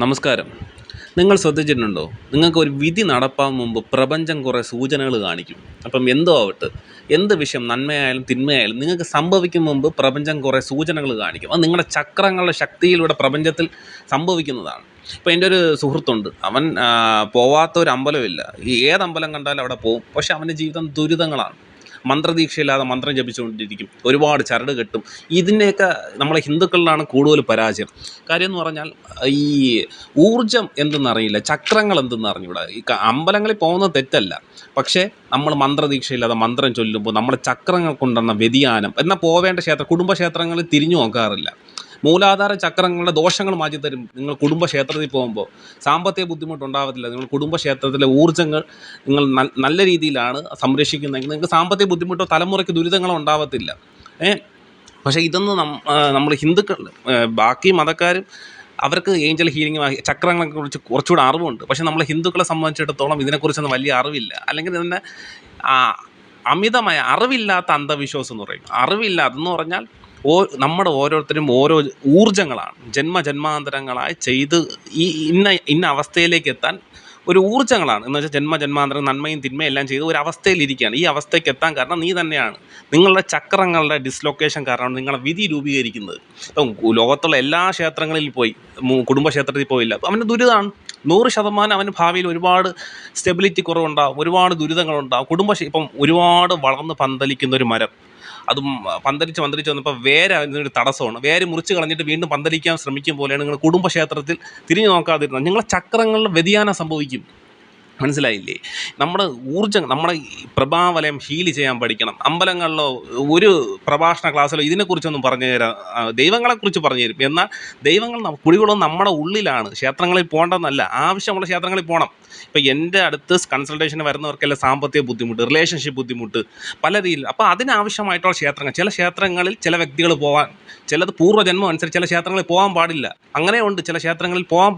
നമസ്കാരം. നിങ്ങൾ ശ്രദ്ധിച്ചിട്ടുണ്ടോ? നിങ്ങൾക്കൊരു വിധി നടപ്പാൻ മുമ്പ് പ്രപഞ്ചം കുറേ സൂചനകൾ കാണിക്കും. അപ്പം എന്തോ ആവട്ടെ, എന്ത് വിഷയം നന്മയായാലും തിന്മയായാലും നിങ്ങൾക്ക് സംഭവിക്കും മുമ്പ് പ്രപഞ്ചം കുറേ സൂചനകൾ കാണിക്കും. അത് നിങ്ങളുടെ ചക്രങ്ങളുടെ ശക്തിയിലൂടെ പ്രപഞ്ചത്തിൽ സംഭവിക്കുന്നതാണ്. ഇപ്പോൾ എൻ്റെ ഒരു സുഹൃത്തുണ്ട്. അവൻ പോവാത്ത ഒരു അമ്പലമില്ല. ഏത് അമ്പലം കണ്ടാലും അവിടെ പോവും. പക്ഷേ അവൻ്റെ ജീവിതം ദുരിതങ്ങളാണ്. മന്ത്രദീക്ഷയില്ലാതെ മന്ത്രം ജപിച്ചുകൊണ്ടിരിക്കും. ഒരുപാട് ചരട് കെട്ടും. ഇതിൻ്റെയൊക്കെ നമ്മളെ ഹിന്ദുക്കളിലാണ് കൂടുതൽ പരാജയം. കാര്യം എന്ന് പറഞ്ഞാൽ ഈ ഊർജം എന്തെന്നറിയില്ല, ചക്രങ്ങൾ എന്തെന്ന് അറിഞ്ഞൂടാ. അമ്പലങ്ങളിൽ പോകുന്നത് തെറ്റല്ല. പക്ഷേ നമ്മൾ മന്ത്രദീക്ഷയില്ലാതെ മന്ത്രം ചൊല്ലുമ്പോൾ നമ്മുടെ ചക്രങ്ങൾക്കുണ്ടെന്ന വ്യതിയാനം എന്നാൽ പോവേണ്ട കുടുംബക്ഷേത്രങ്ങളിൽ തിരിഞ്ഞു നോക്കാറില്ല. മൂലാധാര ചക്രങ്ങളുടെ ദോഷങ്ങൾ മാറ്റിത്തരും. നിങ്ങൾ കുടുംബക്ഷേത്രത്തിൽ പോകുമ്പോൾ സാമ്പത്തിക ബുദ്ധിമുട്ടുണ്ടാവത്തില്ല. നിങ്ങൾ കുടുംബക്ഷേത്രത്തിലെ ഊർജ്ജങ്ങൾ നിങ്ങൾ നല്ല രീതിയിലാണ് സംരക്ഷിക്കുന്നതെങ്കിൽ നിങ്ങൾക്ക് സാമ്പത്തിക ബുദ്ധിമുട്ടോ തലമുറയ്ക്ക് ദുരിതങ്ങളോ ഉണ്ടാവത്തില്ല. പക്ഷേ ഇതൊന്നും നമ്മൾ ഹിന്ദുക്കൾ, ബാക്കി മതക്കാരും അവർക്ക് ഏഞ്ചൽ ഹീലിംഗ് ചക്രങ്ങളെക്കുറിച്ച് കുറച്ചുകൂടെ അറിവുണ്ട്. പക്ഷേ നമ്മൾ ഹിന്ദുക്കളെ സംബന്ധിച്ചിടത്തോളം ഇതിനെക്കുറിച്ചൊന്നും വലിയ അറിവില്ല. അല്ലെങ്കിൽ തന്നെ അമിതമായ അറിവില്ലാത്ത അന്ധവിശ്വാസം എന്ന് പറയും. അറിവില്ലാതെന്ന് പറഞ്ഞാൽ നമ്മുടെ ഓരോരുത്തരും ഓരോ ഊർജ്ജങ്ങളാണ്. ജന്മജന്മാന്തരങ്ങളായി ചെയ്ത് ഈ ഇന്ന അവസ്ഥയിലേക്ക് എത്താൻ ഒരു ഊർജ്ജങ്ങളാണ്. എന്ന് വെച്ചാൽ ജന്മജന്മാന്തരം നന്മയും തിന്മയും എല്ലാം ചെയ്ത് ഒരു അവസ്ഥയിലിരിക്കുകയാണ്. ഈ അവസ്ഥയ്ക്ക് എത്താൻ കാരണം നീ തന്നെയാണ്. നിങ്ങളുടെ ചക്രങ്ങളുടെ ഡിസ്ലൊക്കേഷൻ കാരണമാണ് നിങ്ങളെ വിധി രൂപീകരിക്കുന്നത്. ഇപ്പം ലോകത്തുള്ള എല്ലാ ക്ഷേത്രങ്ങളിൽ പോയി, കുടുംബക്ഷേത്രത്തിൽ പോയില്ല, അവൻ്റെ ദുരിതമാണ്. 100% അവന് ഭാവിയിൽ ഒരുപാട് സ്റ്റെബിലിറ്റി കുറവുണ്ടാകും, ഒരുപാട് ദുരിതങ്ങളുണ്ടാകും. ഇപ്പം ഒരുപാട് വളർന്ന് പന്തലിക്കുന്ന ഒരു മരം, അതും പന്തലിച്ച് വന്നപ്പോൾ വേര് അതിനൊരു തടസ്സമാണ്. വേര് മുറിച്ച് കളഞ്ഞിട്ട് വീണ്ടും പന്തലിക്കാൻ ശ്രമിക്കും പോലെയാണ് നിങ്ങൾ കുടുംബക്ഷേത്രത്തിൽ തിരിഞ്ഞു നോക്കാതിരുന്നത്. നിങ്ങളെ ചക്രങ്ങളിൽ വ്യതിയാനം സംഭവിക്കും. മനസ്സിലായില്ലേ? നമ്മുടെ ഊർജ്ജം, നമ്മുടെ പ്രഭാവലയം ഹീൽ ചെയ്യാൻ പഠിക്കണം. അമ്പലങ്ങളിലോ ഒരു പ്രഭാഷണ ക്ലാസ്സിലോ ഇതിനെക്കുറിച്ചൊന്നും പറഞ്ഞു തരാം, ദൈവങ്ങളെക്കുറിച്ച് പറഞ്ഞു തരും. എന്നാൽ ദൈവങ്ങൾ കുടികൊള്ളും നമ്മുടെ ഉള്ളിലാണ്. ക്ഷേത്രങ്ങളിൽ പോകേണ്ടതെന്നല്ല, ആവശ്യമുള്ള ക്ഷേത്രങ്ങളിൽ പോകണം. ഇപ്പം എൻ്റെ അടുത്ത് കൺസൾട്ടേഷന് വരുന്നവർക്കെല്ലാം സാമ്പത്തിക ബുദ്ധിമുട്ട്, റിലേഷൻഷിപ്പ് ബുദ്ധിമുട്ട്, പല രീതിയിൽ. അപ്പോൾ അതിനാവശ്യമായിട്ടുള്ള ക്ഷേത്രങ്ങൾ, ചില ക്ഷേത്രങ്ങളിൽ ചില വ്യക്തികൾ പോകാൻ, ചിലത് പൂർവ്വജന്മം അനുസരിച്ച് ചില ക്ഷേത്രങ്ങളിൽ പോകാൻ പാടില്ല. അങ്ങനെയുണ്ട്. ചില ക്ഷേത്രങ്ങളിൽ പോകാൻ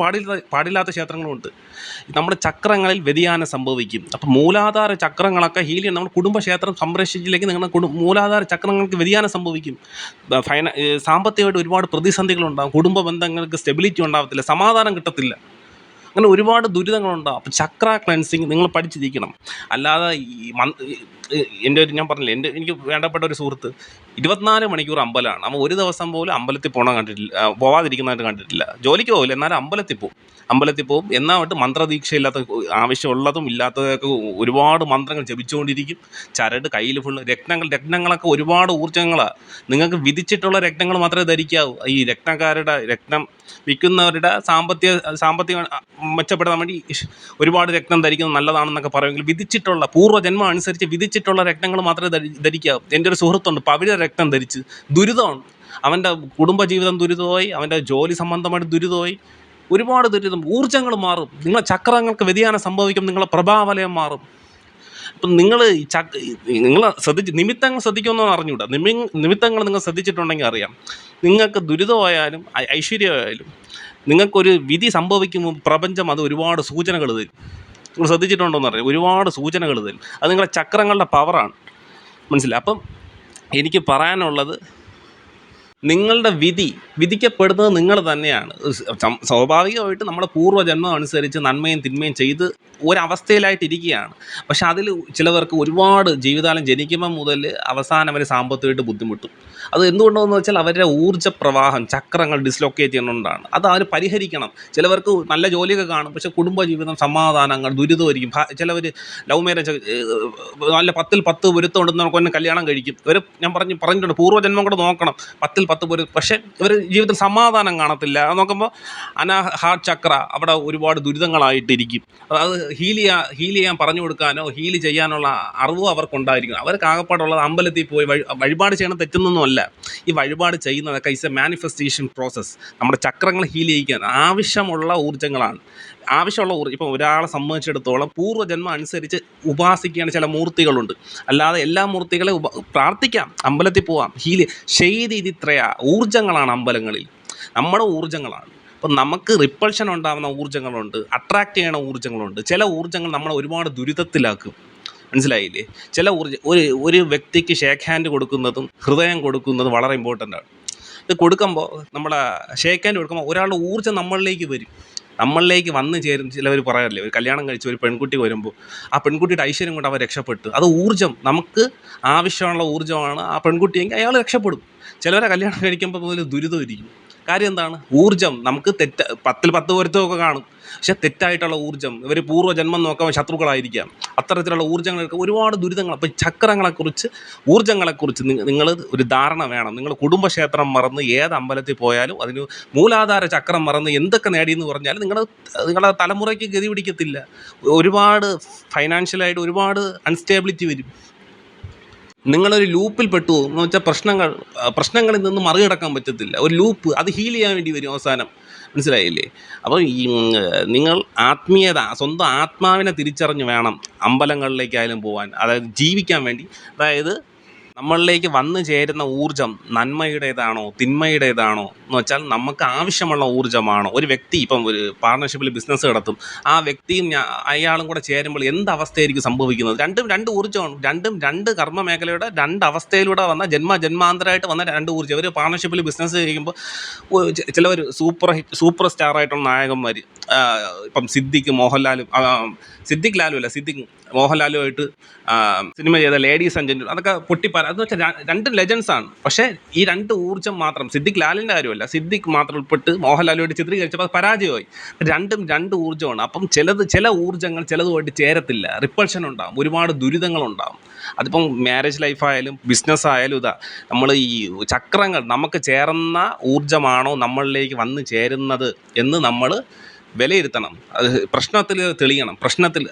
പാടില്ലാത്ത ക്ഷേത്രങ്ങളുമുണ്ട്. നമ്മുടെ ചക്രങ്ങളിൽ വ്യതിയാനം സംഭവിക്കും. അപ്പം മൂലാധാര ചക്രങ്ങളൊക്കെ ഹീൽ ചെയ്യണം. നമ്മൾ കുടുംബക്ഷേത്രം സംരക്ഷിച്ചില്ലെങ്കിൽ നിങ്ങളുടെ മൂലാധാര ചക്രങ്ങൾക്ക് വ്യതിയാനം സംഭവിക്കും. സാമ്പത്തികമായിട്ട് ഒരുപാട് പ്രതിസന്ധികളുണ്ടാകും. കുടുംബ ബന്ധങ്ങൾക്ക് സ്റ്റെബിലിറ്റി ഉണ്ടാകത്തില്ല, സമാധാനം കിട്ടത്തില്ല. അങ്ങനെ ഒരുപാട് ദുരിതങ്ങളുണ്ടാകും. അപ്പം ചക്ര ക്ലെൻസിങ് നിങ്ങൾ പഠിച്ചിരിക്കണം. അല്ലാതെ ഞാൻ പറഞ്ഞില്ലേ, എനിക്ക് വേണ്ടപ്പെട്ട ഒരു സുഹൃത്ത് 24 മണിക്കൂർ അമ്പലമാണ്. അവൻ ഒരു ദിവസം പോലും അമ്പലത്തിൽ പോവാതിരിക്കുന്നതായിട്ട് കണ്ടിട്ടില്ല. ജോലിക്ക് പോകില്ല, എന്നാലും അമ്പലത്തിൽ പോവും. എന്നാവട്ട് മന്ത്രദീക്ഷയില്ലാത്ത, ആവശ്യമുള്ളതും ഇല്ലാത്തതൊക്കെ ഒരുപാട് മന്ത്രങ്ങൾ ജപിച്ചുകൊണ്ടിരിക്കും. ചരട് കയ്യിൽ ഫുള്ള് രത്നങ്ങളൊക്കെ ഒരുപാട് ഊർജ്ജങ്ങളാണ്. നിങ്ങൾക്ക് വിധിച്ചിട്ടുള്ള രത്നങ്ങൾ മാത്രമേ ധരിക്കാവൂ. ഈ രത്നം വിൽക്കുന്നവരുടെ സാമ്പത്തികം മെച്ചപ്പെടാൻ വേണ്ടി ഒരുപാട് രത്നം ധരിക്കുന്നത് നല്ലതാണെന്നൊക്കെ പറയുമെങ്കിൽ വിധിച്ചിട്ടുള്ള പൂർവ്വജന്മം അനുസരിച്ച് വിധിച്ചിട്ടുള്ള രത്നങ്ങൾ മാത്രമേ ധരിക്കാവൂ. എൻ്റെ ഒരു സുഹൃത്തുണ്ട്, പവിഴ രത്നം ധരിച്ച് ദുരിതമാണ്. അവൻ്റെ കുടുംബജീവിതം ദുരിതമായി, അവൻ്റെ ജോലി സംബന്ധമായിട്ട് ദുരിതമായി, ഒരുപാട് ദുരിതം. ഊർജ്ജങ്ങൾ മാറും. നിങ്ങളെ ചക്രങ്ങൾക്ക് വ്യതിയാനം സംഭവിക്കും. നിങ്ങളെ പ്രഭാവലയം മാറും. അപ്പം നിങ്ങൾ നിമിത്തങ്ങൾ ശ്രദ്ധിക്കുമെന്ന് അറിഞ്ഞൂടാ. നിമിത്തങ്ങൾ നിങ്ങൾ ശ്രദ്ധിച്ചിട്ടുണ്ടെങ്കിൽ അറിയാം. നിങ്ങൾക്ക് ദുരിതമായാലും ഐശ്വര്യമായാലും നിങ്ങൾക്കൊരു വിധി സംഭവിക്കുമ്പോൾ പ്രപഞ്ചം അത് ഒരുപാട് സൂചനകൾ തരും. നിങ്ങൾ ശ്രദ്ധിച്ചിട്ടുണ്ടോയെന്ന് അറിയാം. ഒരുപാട് സൂചനകൾ തരും. അത് നിങ്ങളെ ചക്രങ്ങളുടെ പവറാണ്. മനസ്സിലായി? അപ്പം എനിക്ക് പറയാനുള്ളത്, നിങ്ങളുടെ വിധിക്കപ്പെടുന്നത് നിങ്ങൾ തന്നെയാണ്. സ്വാഭാവികമായിട്ട് നമ്മുടെ പൂർവ്വജന്മം അനുസരിച്ച് നന്മയും തിന്മയും ചെയ്ത് ഒരവസ്ഥയിലായിട്ടിരിക്കുകയാണ്. പക്ഷെ അതിൽ ചിലവർക്ക് ഒരുപാട് ജീവിതകാലം ജനിക്കുമ്പം മുതൽ അവസാനം അവർ സാമ്പത്തികമായിട്ട് ബുദ്ധിമുട്ടും. അത് എന്തുകൊണ്ടെന്ന് വെച്ചാൽ അവരുടെ ഊർജ്ജ പ്രവാഹം ചക്രങ്ങൾ ഡിസ്ലൊക്കേറ്റ് ചെയ്യുന്നതുകൊണ്ടാണ്. അത് അവർ പരിഹരിക്കണം. ചിലവർക്ക് നല്ല ജോലിയൊക്കെ കാണും, പക്ഷേ കുടുംബജീവിതം സമാധാനങ്ങൾ ദുരിതമായിരിക്കും. ചിലവർ ലവ് മാരേജ്, നല്ല 10 പൊരുത്തമുണ്ടെന്ന് നമുക്ക് കല്യാണം കഴിക്കും. ഞാൻ പറഞ്ഞിട്ടുണ്ട്, പൂർവ്വജന്മം കൂടെ നോക്കണം. 10 പക്ഷേ ഇവർ ജീവിതത്തിൽ സമാധാനം കാണത്തില്ല. അത് നോക്കുമ്പോൾ ഹാർട്ട് ചക്ര അവിടെ ഒരുപാട് ദുരിതങ്ങളായിട്ടിരിക്കും. അത് ഹീൽ ചെയ്യാൻ പറഞ്ഞു കൊടുക്കാനോ ഹീൽ ചെയ്യാനുള്ള അറിവോ അവർക്കുണ്ടായിരിക്കും. അവർക്ക് ആകപ്പാടുള്ളത് അമ്പലത്തിൽ പോയി വഴിപാട് ചെയ്യണം, തെറ്റുന്നൊന്നുമല്ല. ഈ വഴിപാട് ചെയ്യുന്നതൊക്കെ ഇസ് എ മാനിഫെസ്റ്റേഷൻ പ്രോസസ്സ്. നമ്മുടെ ചക്രങ്ങൾ ഹീൽ ചെയ്യിക്കാൻ ആവശ്യമുള്ള ഊർജ്ജങ്ങളാണ്. ഇപ്പം ഒരാളെ സംബന്ധിച്ചിടത്തോളം പൂർവ്വജന്മം അനുസരിച്ച് ഉപാസിക്കേണ്ട ചില മൂർത്തികളുണ്ട്. അല്ലാതെ എല്ലാ മൂർത്തികളെ പ്രാർത്ഥിക്കാം, അമ്പലത്തിൽ പോവാം, ശൈതിത്രയ ഊർജ്ജങ്ങളാണ് അമ്പലങ്ങളിൽ, നമ്മുടെ ഊർജ്ജങ്ങളാണ്. അപ്പം നമുക്ക് റിപ്പൾഷൻ ഉണ്ടാകുന്ന ഊർജ്ജങ്ങളുണ്ട്, അട്രാക്റ്റ് ചെയ്യണ ഊർജ്ജങ്ങളുണ്ട്. ചില ഊർജ്ജങ്ങൾ നമ്മളെ ഒരുപാട് ദുരിതത്തിലാക്കും. മനസ്സിലായില്ലേ? ചില ഒരു വ്യക്തിക്ക് ഷേക്ക് ഹാൻഡ് കൊടുക്കുന്നതും ഹൃദയം കൊടുക്കുന്നതും വളരെ ഇമ്പോർട്ടൻ്റ് ആണ്. ഇത് കൊടുക്കുമ്പോൾ, നമ്മുടെ ഷേക്ക് ഹാൻഡ് കൊടുക്കുമ്പോൾ ഒരാളുടെ ഊർജ്ജം നമ്മളിലേക്ക് വരും. നമ്മളിലേക്ക് വന്നു ചേരും. ചിലവർ പറയാറില്ലേ, ഒരു കല്യാണം കഴിച്ച് ഒരു പെൺകുട്ടി വരുമ്പോൾ ആ പെൺകുട്ടിയുടെ ഐശ്വര്യം കൊണ്ട് അവർ രക്ഷപ്പെട്ടു. അത് ഊർജ്ജം, നമുക്ക് ആവശ്യമുള്ള ഊർജ്ജമാണ് ആ പെൺകുട്ടിയെങ്കിൽ അയാൾ രക്ഷപ്പെടും. ചിലവരെ കല്യാണം കഴിക്കുമ്പോൾ മുതൽ ദുരിതമായിരിക്കും. കാര്യം എന്താണ്? ഊർജ്ജം. നമുക്ക് 10 പൊരുത്തമൊക്കെ കാണും, പക്ഷെ തെറ്റായിട്ടുള്ള ഊർജ്ജം. ഇവർ പൂർവ്വജന്മം നോക്കാൻ ശത്രുക്കളായിരിക്കാം. അത്തരത്തിലുള്ള ഊർജ്ജങ്ങൾക്ക് ഒരുപാട് ദുരിതങ്ങൾ. അപ്പം ചക്രങ്ങളെക്കുറിച്ച്, ഊർജ്ജങ്ങളെക്കുറിച്ച് നിങ്ങൾ ഒരു ധാരണ വേണം. നിങ്ങൾ കുടുംബക്ഷേത്രം മറന്ന് ഏത് അമ്പലത്തിൽ പോയാലും അതിന് മൂലാധാര ചക്രം മറന്ന് എന്തൊക്കെ നേടിയെന്ന് പറഞ്ഞാലും നിങ്ങളുടെ തലമുറയ്ക്ക് ഗതി പിടിക്കത്തില്ല. ഒരുപാട് ഫൈനാൻഷ്യലായിട്ട് ഒരുപാട് അൺസ്റ്റേബിലിറ്റി വരും. നിങ്ങളൊരു ലൂപ്പിൽ പെട്ടുപോകും. എന്ന് വെച്ചാൽ പ്രശ്നങ്ങളിൽ നിന്ന് മറികടക്കാൻ പറ്റത്തില്ല. ഒരു ലൂപ്പ്, അത് ഹീൽ ചെയ്യാൻ വേണ്ടി വരും അവസാനം. മനസ്സിലായില്ലേ? അപ്പോൾ നിങ്ങൾ ആത്മീയത, സ്വന്തം ആത്മാവിനെ തിരിച്ചറിഞ്ഞ് വേണം അമ്പലങ്ങളിലേക്കായാലും പോകാൻ. അതായത് ജീവിക്കാൻ വേണ്ടി. അതായത് നമ്മളിലേക്ക് വന്നു ചേരുന്ന ഊർജ്ജം നന്മയുടേതാണോ തിന്മയുടേതാണോ എന്ന് വെച്ചാൽ നമുക്ക് ആവശ്യമുള്ള ഊർജ്ജമാണോ? ഒരു വ്യക്തി ഇപ്പം ഒരു പാർട്ണർഷിപ്പിൽ ബിസിനസ് നടത്തും, ആ വ്യക്തിയും അയാളും കൂടെ ചേരുമ്പോൾ എന്ത് അവസ്ഥയായിരിക്കും സംഭവിക്കുന്നത്? രണ്ടും രണ്ട് ഊർജ്ജമാണ്. രണ്ടും രണ്ട് കർമ്മ മേഖലയുടെ രണ്ട് അവസ്ഥയിലൂടെ വന്ന ജന്മാന്തരമായിട്ട് വന്ന രണ്ട് ഊർജ്ജം. ഒരു പാർട്ണർഷിപ്പിൽ ബിസിനസ് ചെയ്യുമ്പോൾ ചിലവർ സൂപ്പർ സ്റ്റാറായിട്ടുള്ള നായകന്മാർ, ഇപ്പം സിദ്ദിഖ് മോഹൻലാലുമായിട്ട് സിനിമ ചെയ്ത ലേഡീസ് ആൻഡ് ജെന്റിൽമെൻ, അതൊക്കെ പൊട്ടിപ്പാര. അതെന്ന് വെച്ചാൽ രണ്ട് ലെജൻസാണ്. പക്ഷേ ഈ രണ്ട് ഊർജ്ജം മാത്രം, സിദ്ദിഖ് ലാലിൻ്റെ കാര്യമല്ല, സിദ്ദിഖ് മാത്രം ഉൾപ്പെട്ട് മോഹൻലാലുമായിട്ട് ചിത്രീകരിച്ചപ്പോൾ അത് പരാജയമായി. രണ്ടും രണ്ട് ഊർജ്ജമാണ്. അപ്പം ചില ഊർജ്ജങ്ങൾ ചിലതുമായിട്ട് ചേരത്തില്ല, റിപ്പൾഷൻ ഉണ്ടാകും, ഒരുപാട് ദുരിതങ്ങളുണ്ടാകും. അതിപ്പം മാരേജ് ലൈഫായാലും ബിസിനസ് ആയാലും നമ്മൾ ഈ ചക്രങ്ങൾ, നമുക്ക് ചേർന്ന ഊർജ്ജമാണോ നമ്മളിലേക്ക് വന്ന് ചേരുന്നത് എന്ന് നമ്മൾ വിലയിരുത്തണം. അത് പ്രശ്നത്തിൽ തെളിയണം.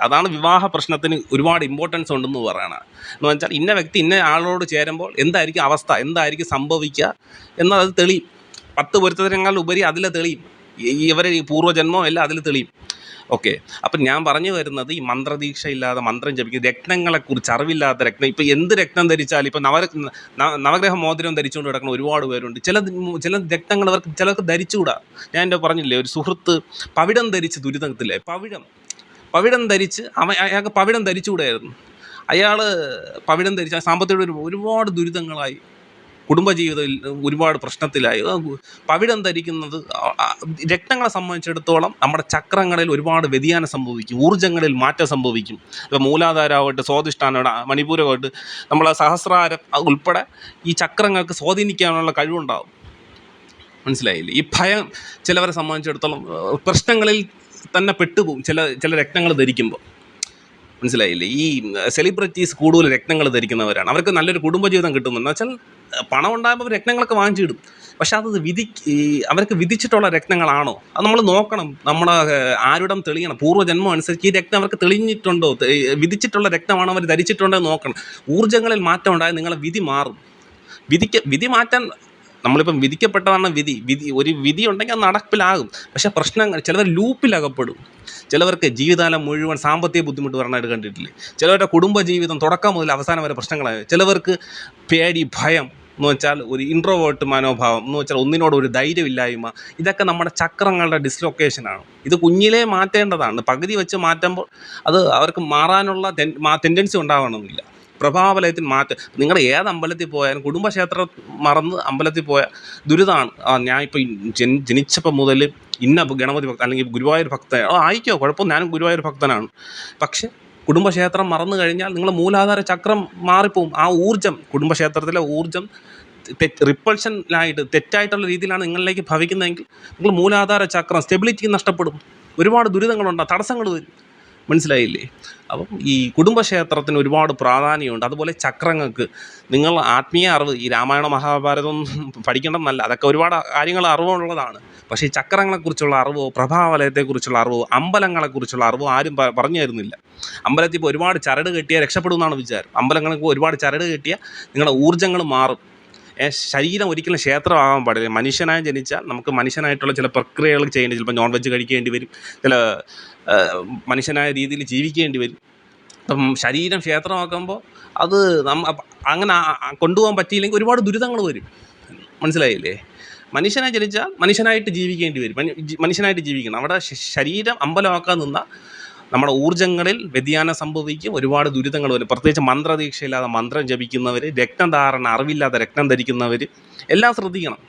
അതാണ് വിവാഹ പ്രശ്നത്തിന് ഒരുപാട് ഇമ്പോർട്ടൻസ് ഉണ്ടെന്ന് പറയണം. എന്ന് വെച്ചാൽ ഇന്ന വ്യക്തി ഇന്ന ആളോട് ചേരുമ്പോൾ എന്തായിരിക്കും അവസ്ഥ, എന്തായിരിക്കും സംഭവിക്കുക എന്നത് തെളിയും. 10 പൊരുത്തത്തിനേക്കാൾ ഉപരി അതിൽ തെളിയും. ഈ പൂർവ്വജന്മം എല്ലാം അതിൽ തെളിയും. ഓക്കെ. അപ്പം ഞാൻ പറഞ്ഞു വരുന്നത്, ഈ മന്ത്രദീക്ഷ ഇല്ലാതെ മന്ത്രം ജപിക്കുക, രത്നങ്ങളെക്കുറിച്ച് അറിവില്ലാത്ത ഇപ്പം എന്ത് രത്നം ധരിച്ചാലും, ഇപ്പം നവഗ്രഹ മോതിരം ധരിച്ചുകൊണ്ട് കിടക്കുന്ന ഒരുപാട് പേരുണ്ട്. ചില രത്നങ്ങൾ ചിലർക്ക് ധരിച്ചുകൂടാ. ഞാൻ എൻ്റെ പറഞ്ഞില്ലേ, ഒരു സുഹൃത്ത് പവിഴം ധരിച്ച് ദുരിതത്തില്ലേ, പവിഴം ധരിച്ച് അയാൾക്ക് പവിഴം ധരിച്ചുകൂടായിരുന്നു. അയാൾ പവിഴം ധരിച്ച് സാമ്പത്തിക ഒരുപാട് ദുരിതങ്ങളായി, കുടുംബജീവിതത്തിൽ ഒരുപാട് പ്രശ്നത്തിലായി. പവിഴം ധരിക്കുന്നത് രത്നങ്ങളെ സംബന്ധിച്ചിടത്തോളം നമ്മുടെ ചക്രങ്ങളിൽ ഒരുപാട് വ്യതിയാനം സംഭവിക്കും, ഊർജ്ജങ്ങളിൽ മാറ്റം സംഭവിക്കും. ഇപ്പോൾ മൂലാധാരമായിട്ട്, സ്വാധിഷ്ഠാനമായിട്ട്, മണിപൂരമായിട്ട്, നമ്മളെ സഹസ്രാരം ഉൾപ്പെടെ ഈ ചക്രങ്ങൾക്ക് സ്വാധീനിക്കാനുള്ള കഴിവുണ്ടാകും. മനസ്സിലായില്ലേ? ഈ ഭയം ചിലവരെ സംബന്ധിച്ചിടത്തോളം പ്രശ്നങ്ങളിൽ തന്നെ പെട്ടുപോകും ചില രത്നങ്ങൾ ധരിക്കുമ്പോൾ. മനസ്സിലായില്ലേ? ഈ സെലിബ്രിറ്റീസ് കൂടുതൽ രത്നങ്ങൾ ധരിക്കുന്നവരാണ്. അവർക്ക് നല്ലൊരു കുടുംബജീവിതം കിട്ടുന്നുണ്ട്. വെച്ചാൽ പണം ഉണ്ടാകുമ്പോൾ രത്നങ്ങളൊക്കെ വാങ്ങിച്ചിടും. പക്ഷെ അത് അവർക്ക് വിധിച്ചിട്ടുള്ള രത്നങ്ങളാണോ? അത് നമ്മൾ നോക്കണം. നമ്മുടെ ആരുടം തെളിയണം. പൂർവ്വജന്മം അനുസരിച്ച് ഈ രത്നം അവർക്ക് തെളിഞ്ഞിട്ടുണ്ടോ, വിധിച്ചിട്ടുള്ള രത്നമാണോ അവർ ധരിച്ചിട്ടുണ്ടോ എന്ന് നോക്കണം. ഊർജ്ജങ്ങളിൽ മാറ്റം ഉണ്ടായാൽ നിങ്ങളെ വിധി മാറും. വിധി മാറ്റാൻ നമ്മളിപ്പം വിധിക്കപ്പെട്ടതാണ് ഒരു വിധി ഉണ്ടെങ്കിൽ അത് നടപ്പിലാകും. പക്ഷേ പ്രശ്നങ്ങൾ, ചിലവർ ലൂപ്പിലകപ്പെടും. ചിലവർക്ക് ജീവിതകാലം മുഴുവൻ സാമ്പത്തിക ബുദ്ധിമുട്ട് വരണമായിട്ട് കണ്ടിട്ടില്ലേ? ചിലവരുടെ കുടുംബജീവിതം തുടക്കം മുതൽ അവസാനം വരെ പ്രശ്നങ്ങളായി. ചിലവർക്ക് പേടി, ഭയം എന്ന് വെച്ചാൽ ഒരു ഇൻട്രോവേർട്ട് മനോഭാവം എന്ന് വെച്ചാൽ ഒന്നിനോട് ഒരു ധൈര്യമില്ലായ്മ. ഇതൊക്കെ നമ്മുടെ ചക്രങ്ങളുടെ ഡിസ്ലൊക്കേഷനാണ്. ഇത് കുഞ്ഞിലേ മാറ്റേണ്ടതാണ്. പകുതി വെച്ച് മാറ്റുമ്പോൾ അത് അവർക്ക് മാറാനുള്ള ടെൻഡൻസി ഉണ്ടാവണമെന്നില്ല. പ്രഭാവലയത്തിൽ മാറ്റം. നിങ്ങൾ ഏത് അമ്പലത്തിൽ പോയാലും കുടുംബക്ഷേത്രം മറന്ന് അമ്പലത്തിൽ പോയാൽ ദുരിതമാണ്. ഞാൻ ഇപ്പോൾ ജനിച്ചപ്പോൾ മുതൽ ഇന്ന ഗണപതി ഭക്തൻ അല്ലെങ്കിൽ ഗുരുവായൂർ ഭക്തൻ ആയിക്കോ, കുഴപ്പം, ഞാനും ഗുരുവായൂർ ഭക്തനാണ്. പക്ഷെ കുടുംബക്ഷേത്രം മറന്നു കഴിഞ്ഞാൽ നിങ്ങളുടെ മൂലാധാര ചക്രം മാറിപ്പോവും. ആ ഊർജ്ജം, കുടുംബക്ഷേത്രത്തിലെ ഊർജ്ജം റിപ്പൾഷനായിട്ട് തെറ്റായിട്ടുള്ള രീതിയിലാണ് നിങ്ങളിലേക്ക് ഭവിക്കുന്നതെങ്കിൽ നിങ്ങൾ മൂലാധാര ചക്രം സ്റ്റെബിലിറ്റി നഷ്ടപ്പെടും. ഒരുപാട് ദുരിതങ്ങളുണ്ട്, തടസ്സങ്ങൾ വരും. മനസ്സിലായില്ലേ? അപ്പം ഈ കുടുംബക്ഷേത്രത്തിന് ഒരുപാട് പ്രാധാന്യമുണ്ട്. അതുപോലെ ചക്രങ്ങൾക്ക് നിങ്ങൾ ആത്മീയ അറിവ്, ഈ രാമായണ മഹാഭാരതം പഠിക്കേണ്ടെന്നല്ല, അതൊക്കെ ഒരുപാട് കാര്യങ്ങൾ അറിവുള്ളതാണ്. പക്ഷേ ഈ ചക്രങ്ങളെക്കുറിച്ചുള്ള അറിവോ, പ്രഭാവലയത്തെക്കുറിച്ചുള്ള അറിവോ, അമ്പലങ്ങളെക്കുറിച്ചുള്ള അറിവോ ആരും പറഞ്ഞു തരുന്നില്ല. അമ്പലത്തിൽ ഇപ്പോൾ ഒരുപാട് ചരട് കെട്ടിയാൽ രക്ഷപ്പെടുമെന്നാണ് വിചാരം. അമ്പലങ്ങൾക്ക് ഒരുപാട് ചരട് കെട്ടിയാൽ നിങ്ങളുടെ ഊർജ്ജങ്ങൾ മാറും. ശരീരം ഒരിക്കലും ക്ഷേത്രമാകാൻ പാടില്ല. മനുഷ്യനായി ജനിച്ചാൽ നമുക്ക് മനുഷ്യനായിട്ടുള്ള ചില പ്രക്രിയകൾ ചെയ്യേണ്ടി, ചിലപ്പോൾ നോൺ വെജ് കഴിക്കേണ്ടി വരും, ചില മനുഷ്യനായ രീതിയിൽ ജീവിക്കേണ്ടി വരും. അപ്പം ശരീരം ക്ഷേത്രമാക്കുമ്പോൾ അത് അങ്ങനെ കൊണ്ടുപോകാൻ പറ്റിയില്ലെങ്കിൽ ഒരുപാട് ദുരിതങ്ങൾ വരും. മനസ്സിലായില്ലേ? മനുഷ്യനായി ജനിച്ചാൽ മനുഷ്യനായിട്ട് ജീവിക്കേണ്ടി വരും. മനുഷ്യനായിട്ട് ജീവിക്കണം. അവിടെ ശരീരം അമ്പലമാക്കാൻ നിന്നാൽ നമ്മുടെ ഊർജ്ജങ്ങളിൽ വ്യതിയാനം സംഭവിക്കും, ഒരുപാട് ദുരിതങ്ങൾ വരും. പ്രത്യേകിച്ച് മന്ത്രദീക്ഷയില്ലാതെ മന്ത്രം ജപിക്കുന്നവർ, രക്തധാരണ അറിവില്ലാതെ രക്തം ധരിക്കുന്നവർ എല്ലാം ശ്രദ്ധിക്കണം.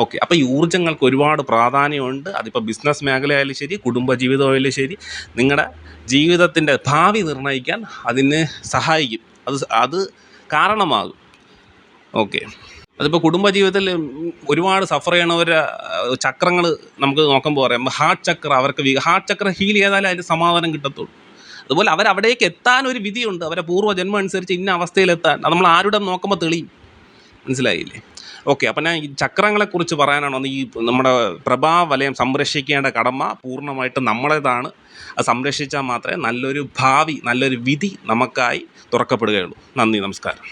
ഓക്കെ. അപ്പോൾ ഈ ഊർജ്ജങ്ങൾക്ക് ഒരുപാട് പ്രാധാന്യമുണ്ട്. അതിപ്പോൾ ബിസിനസ് മേഖലയായാലും ശരി, കുടുംബജീവിതമായാലും ശരി, നിങ്ങളുടെ ജീവിതത്തിൻ്റെ ഭാവി നിർണ്ണയിക്കാൻ അതിന് സഹായിക്കും. അത് കാരണമാകും. ഓക്കെ. അതിപ്പോൾ കുടുംബജീവിതത്തിൽ ഒരുപാട് സഫർ ചെയ്യണവരെ ചക്രങ്ങൾ നമുക്ക് നോക്കുമ്പോൾ പറയാം, ഹാർട്ട് ചക്ര അവർക്ക് ഹാർട്ട് ചക്ര ഹീൽ ചെയ്താലേ അതിന് സമാധാനം കിട്ടത്തുള്ളൂ. അതുപോലെ അവരവിടേക്ക് എത്താനൊരു വിധിയുണ്ട്. അവരെ പൂർവ്വജന്മം അനുസരിച്ച് ഇന്ന അവസ്ഥയിലെത്താൻ അത് നമ്മൾ ആരുടെ നോക്കുമ്പോൾ തെളിയും. മനസ്സിലായില്ലേ? ഓക്കെ. അപ്പം ഞാൻ ഈ ചക്രങ്ങളെക്കുറിച്ച് പറയാനാണോ, ഈ നമ്മുടെ പ്രഭാവലയം സംരക്ഷിക്കേണ്ട കടമ പൂർണ്ണമായിട്ട് നമ്മുടേതാണ്. അത് സംരക്ഷിച്ചാൽ മാത്രമേ നല്ലൊരു ഭാവി, നല്ലൊരു വിധി നമുക്കായി തുറക്കപ്പെടുകയുള്ളൂ. നന്ദി, നമസ്കാരം.